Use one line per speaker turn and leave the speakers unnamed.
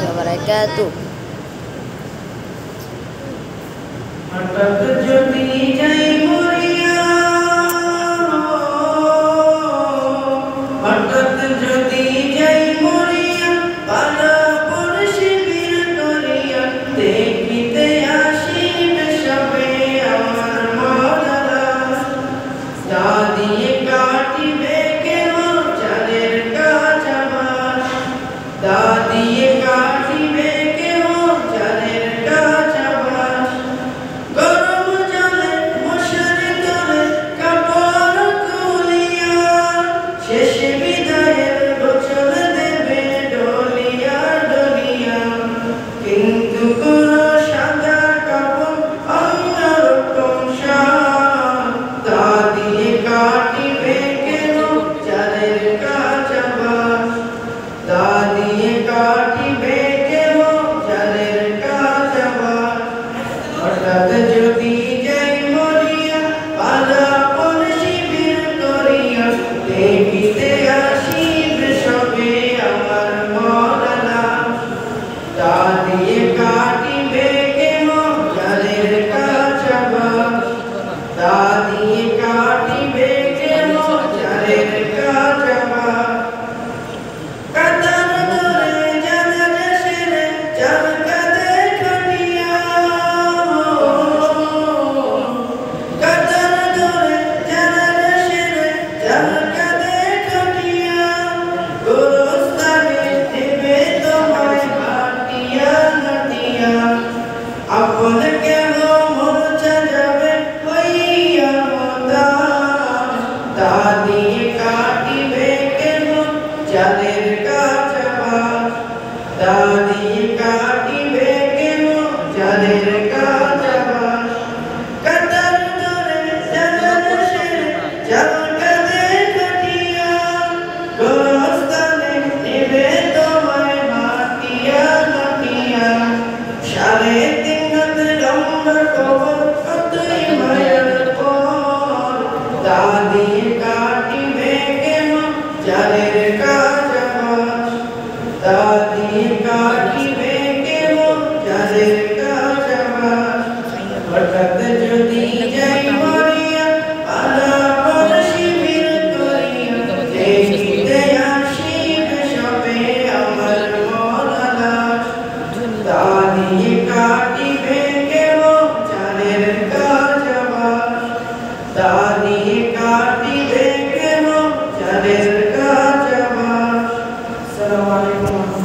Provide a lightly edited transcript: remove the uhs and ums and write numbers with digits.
ওয়া বারাকাতুহু।
হঠাৎ যদি যাই মরিয়া, হঠাৎ যদি যাই মরিয়া, পালা পড়শি বীর করিয়া, দেখিতে আসিবে সবে আমার মওলানা। দা দিয়ে কাটিবে কেন চাঁদের কাঁচা বাঁশ, দা দিয়ে কাটিবে কেন চাঁদের কাঁচা বাঁশ। গরম জলে মশারি তলে কাপড় খুলিয়া, শেষে বিদায়ের গোসল দেবে ডলিয়া ডলিয়া। কিন্তু কোনো সাদা কাপড় অন্যরকম সাজ, তা দিয়ে কাটিবে কেন চাঁদের কাঁচা বাঁশ, তা দিয়ে কাটিবে কেন চাঁদের কাঁচা বাঁশ। হঠাৎ যদি যাই মরিয়া, পালা পড়শি বীর করিয়া, দেখিতে আসিবে সবে আমার মওলানা। দা দিয়ে কাটিবে কেন চাঁদের কাঁচা বাঁশ, দা দিয়ে কাটিবে কেন চাঁদের কাঁচা বাঁশ। কাতার ধরে জানাজা সেরে চাঁদ কাঁধে খাটিয়া, কাতার ধরে জানাজা সেরে চাঁদ কাঁধে খাটিয়া, গোরস্থানে নেবে তোমায় হাঁটিয়া হাঁটিয়া। আপন কেন মরচা যাবে হইয়া মদাস, দা দিয়ে কাটিবে কেন চাঁদের কাঁচা বাঁশ, দা দিয়ে কাটিবে কেন চাঁদের কাঁচা বাঁশ। কাতার ধরে জানাজা সেরে চাঁদ কাঁধে খাটিয়া, গোরস্থানে নেবে তোমায় হাঁটিয়া হাঁটিয়া। 3.5 হাত লম্বা কবর কতই মায়ার পর, দা দিয়ে কাটিবে কেন চাঁদের কাঁচা বাঁশ, দা দিয়ে কাটিবে কেন চাঁদের কাঁচা বাঁশ। হঠাৎ যদি যাই মরিয়া, পালা পড়শি বীর করিয়া, দেখিতে আসিবে সবে আমার মওলানা। দা দিয়ে কাটিবে কেন চাঁদের কাঁচা বাঁশ, দা দিয়ে কাটিবে কেন চাঁদের কাঁচা বাঁশ। আসসালামু আলাইকুম।